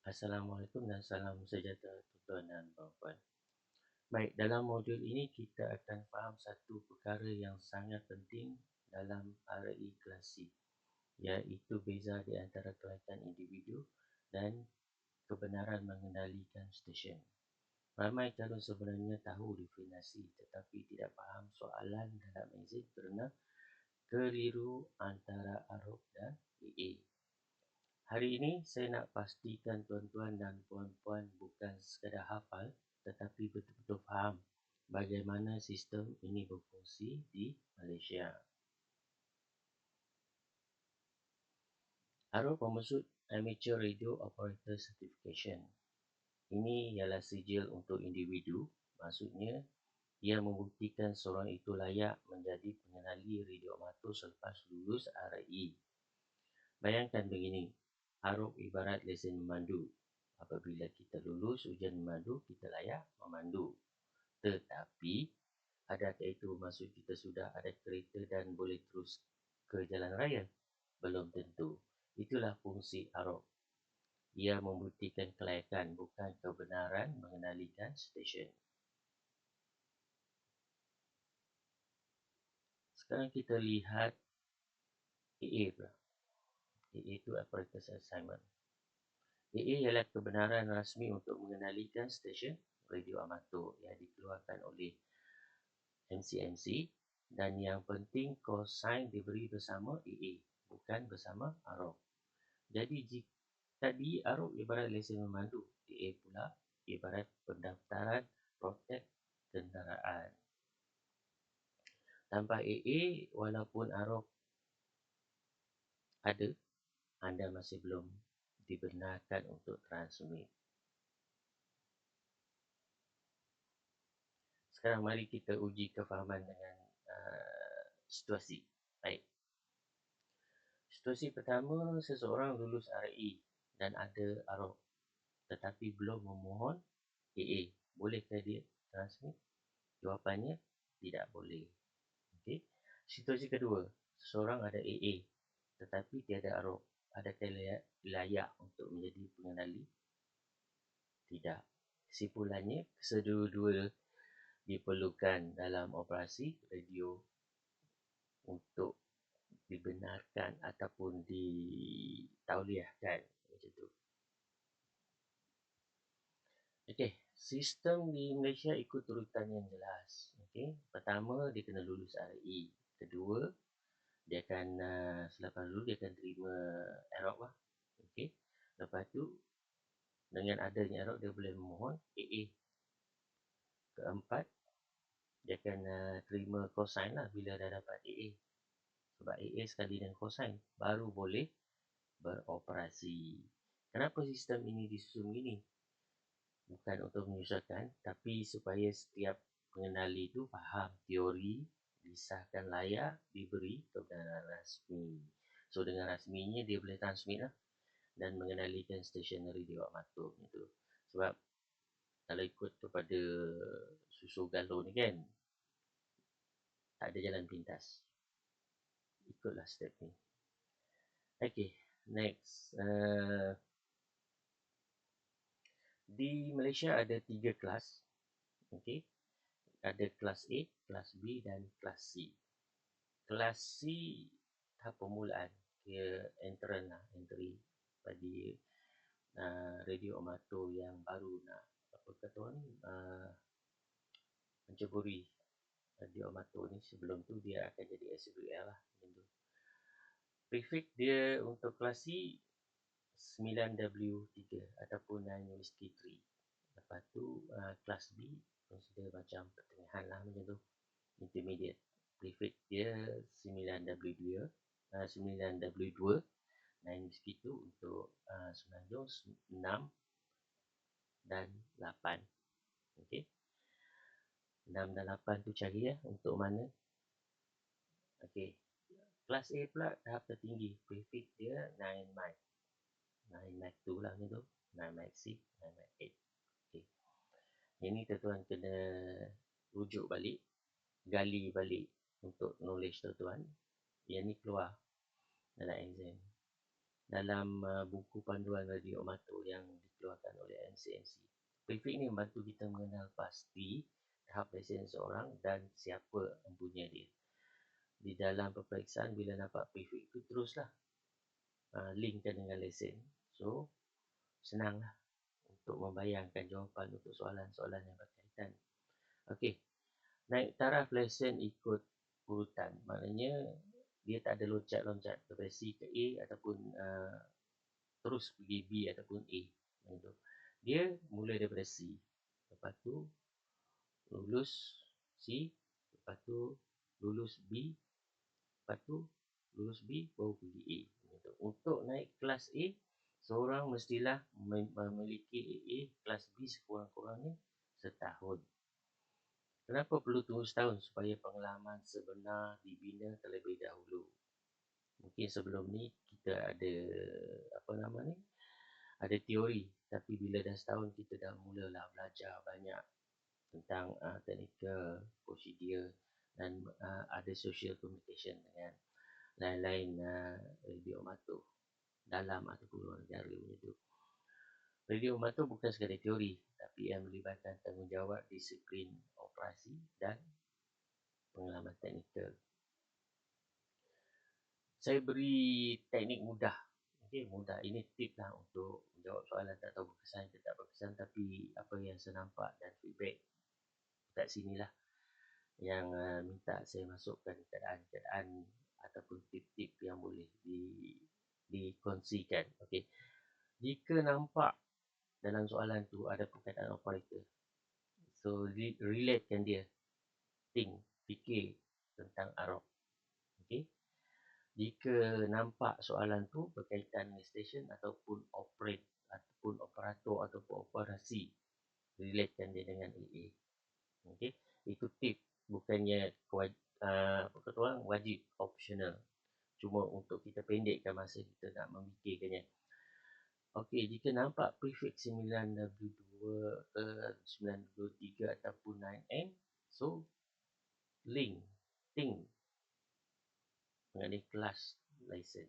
Assalamualaikum dan salam sejahtera tuan-tuan dan puan-puan. Baik, dalam modul ini kita akan faham satu perkara yang sangat penting dalam RI klasik, iaitu beza di antara kelahiran individu dan kebenaran mengendalikan stesen. Ramai calon sebenarnya tahu definisi tetapi tidak faham soalan dalam exam kerana keliru antara Arab dan AA. Hari ini saya nak pastikan tuan-tuan dan puan-puan bukan sekadar hafal tetapi betul-betul faham bagaimana sistem ini berfungsi di Malaysia. AROC bermaksud Amateur Radio Operator Certification. Ini ialah sijil untuk individu, maksudnya ia membuktikan seorang itu layak menjadi pengenali radio amatur selepas lulus RI. Bayangkan begini, AROC ibarat lesen memandu. Apabila kita lulus ujian memandu, kita layak memandu. Tetapi, adakah itu bermaksud kita sudah ada kereta dan boleh terus ke jalan raya? Belum tentu. Itulah fungsi AROC. Ia membuktikan kelayakan, bukan kebenaran mengendalikan stesen. Sekarang kita lihat AA pula. AA itu Apparatus Assignment. AA ialah kebenaran rasmi untuk mengendalikan stesen radio amatur yang dikeluarkan oleh MCMC, dan yang penting kosain diberi bersama AA, bukan bersama AROC. Jadi tadi AROC ibarat lesen memandu, AA pula ibarat pendaftaran protek kenderaan. Tanpa AA, walaupun AROC ada, anda masih belum dibenarkan untuk transmit. Sekarang mari kita uji kefahaman dengan situasi. Baik. Situasi pertama, seseorang lulus RI dan ada AROC tetapi belum memohon AA. Bolehkah dia transmit? Jawapannya, tidak boleh. Okey. Situasi kedua, seseorang ada AA tetapi tiada AROC. Adakah layak untuk menjadi pengenali? Tidak. Kesimpulannya, kedua-dua diperlukan dalam operasi radio untuk dibenarkan ataupun ditauliahkan, macam tu. Okey, sistem di Malaysia ikut urutan yang jelas. Okey, pertama dia kena lulus RI. Kedua, dia akan selepas lulus dia akan terima AROC lah. Okey. Lepas tu dengan adanya AROC dia boleh memohon AA. Keempat, dia akan terima kosain lah bila dah dapat AA. Sebab AA sekali dengan kosain baru boleh beroperasi. Kenapa sistem ini disusun begini? Bukan untuk menyusahkan, tapi supaya setiap pengenali itu faham teori, disahkan layak, diberi kebenaran rasmi. So dengan rasminya dia boleh transmit lah dan mengenalikan stesen radio amatur itu. Sebab kalau ikut kepada susu galon ni kan, tak ada jalan pintas. Ikutlah step ni. Okay, next. Di Malaysia ada 3 kelas. Okay. Ada kelas A, kelas B dan kelas C. Kelas C tahap permulaan. Dia entry bagi radio amatur yang baru nak apa kata orang ni menceburi radio amatur ni. Sebelum tu dia akan jadi SWL lah. Prefix dia untuk kelas C 9W3 ataupun 9 Whiskey 3. Lepas tu kelas B consider macam pertengahan lah, macam tu, intermediate. Prefix dia 9W2 9W2 9 Whiskey tu untuk Semenanjung 6 dan 8. Okey, 6 dan 8 tu cari ya untuk mana. Okey, kelas A pula tahap tertinggi. Prefix dia 9 mic 9 mic 2 lah, macam tu, 9 mic 6, 9 mic 8. Okey, ini tuan-tuan kena rujuk balik, gali balik untuk knowledge tuan-tuan. Yang ni keluar dalam exam. dalam buku panduan radio amatur yang dikeluarkan oleh MCMC. Prefix ni membantu kita mengenal pasti tahap lesen seorang dan siapa empunya dia. Di dalam peperiksaan, bila nampak prefix itu, teruslah linkkan dengan lesen. So, senanglah untuk membayangkan jawapan untuk soalan-soalan yang berkaitan. Okey, naik taraf lesen ikut urutan. Maknanya, dia tak ada loncat-loncat daripada C ke A ataupun terus pergi B ataupun A. Dia mula daripada C. Lepas tu, lulus C. Lepas tu, lulus B. Lepas tu, lulus B, baru pergi A. Untuk naik kelas A, seorang mestilah memiliki AA kelas B sekurang-kurangnya setahun. Kenapa perlu tunggu setahun? Supaya pengalaman sebenar dibina terlebih dahulu. Mungkin sebelum ni kita ada ada teori, tapi bila dah setahun kita dah mulalah belajar banyak tentang technical, prosedur dan ada social communication dengan lain-lain radio amatur dalam ataupun luar negara macam tu. Radio amatur bukan sekadar teori, tapi yang melibatkan tanggungjawab, disiplin operasi dan pengalaman teknikal. Saya beri teknik mudah. Okey, mudah. Ini tip lah untuk menjawab soalan tak tahu berkesan ke tak berkesan, tapi apa yang saya nampak dan feedback kat sinilah yang minta saya masukkan keadaan-keadaan ataupun tip-tip yang boleh dikongsikan. Okey. Jika nampak dalam soalan tu ada perkataan operator, so relatekan dia. Fikir tentang Arab. Okey. Jika nampak soalan tu berkaitan dengan stesen ataupun operator ataupun operasi, relatekan dia dengan AA. Okey. Itu tip, bukannya wajib, optional. Cuma untuk kita pendekkan masa kita nak memikirkannya. Okey, jika nampak prefix 9W2 ke 9W3 ataupun 9N, so think mengenai kelas lesen.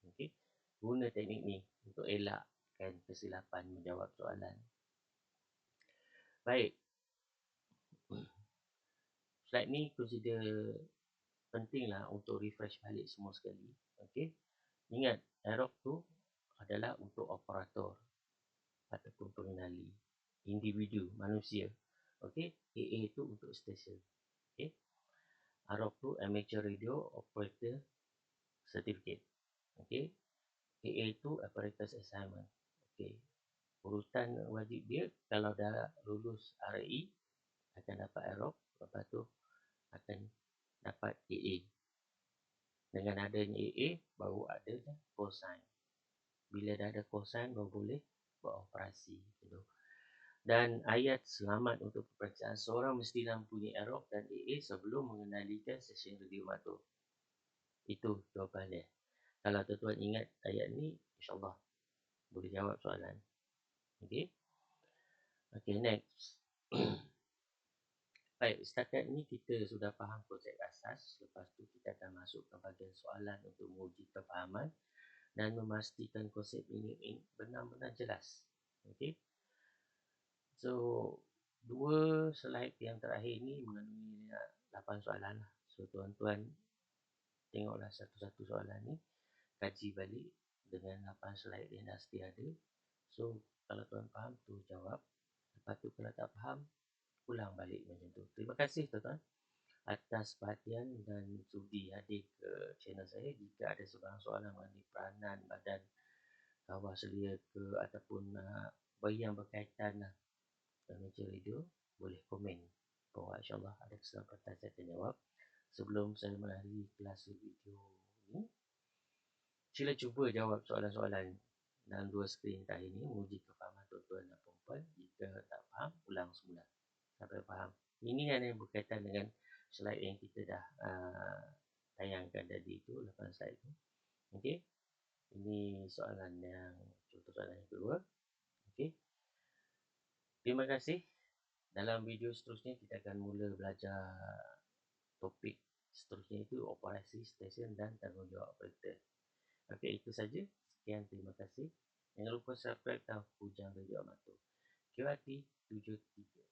Okey, guna teknik ni untuk elakkan kesilapan menjawab soalan. Baik. Slide ni consider pentinglah untuk refresh balik semua sekali. Okey. Ingat, Aerob tu adalah untuk operator ataupun pengenali individu, manusia. Okey. AA tu untuk stesen. Okey. Aerob tu Amateur Radio Operator Certificate. Okey. AA tu Apparatus Assignment. Okey. Urutan wajib dia, kalau dah lulus RAE akan dapat Aerob, lepas tu akan dapat AA. Dengan adanya AA, baru ada call sign. Bila dah ada call sign, baru boleh beroperasi. Dan ayat selamat untuk peperiksaan, seorang mestilah mempunyai Aerob dan AA sebelum mengenalikan stesen radio amatur. Itu jawapannya. Kalau tuan-tuan ingat ayat ni, insyaAllah boleh jawab soalan. Okey. Okey, next. Baik, setakat ni kita sudah faham konsep asas. Lepas tu kita akan masuk ke bahagian soalan untuk menguji kefahaman dan memastikan konsep ini benar-benar jelas. Okey. So, 2 slide yang terakhir ni mengandungi 8 soalan lah. So, tuan-tuan tengoklah satu-satu soalan ni, kaji balik dengan 8 slide yang dah sedia ada. So, kalau tuan faham tu jawab. Lepas tu kalau tak faham, ulang balik macam tu. Terima kasih tuan-tuan atas perhatian dan sudi hadir ke channel saya. Jika ada sebarang soalan mengenai peranan badan kawal selia ke ataupun yang berkaitan amateur radio, boleh komen bawah, insyaAllah ada kesempatan saya akan jawab. Sebelum saya mengakhiri kelas video ni, sila cuba jawab soalan-soalan dalam 2 skrin tadi ni, menguji kefahaman tuan-tuan dan puan-puan. Jika tak faham, ulang semula sampai faham. Ini yang berkaitan dengan slide yang kita dah tayangkan tadi tu, 8 slide tu. Okey. Ini soalan yang contoh soalan yang kedua. Okey. Terima kasih. Dalam video seterusnya kita akan mula belajar topik seterusnya, itu operasi stesen dan tanggungjawab operator. Okey, itu saja. Sekian, terima kasih. Jangan lupa subscribe dan Pujang Radio Amatur. QRT 73.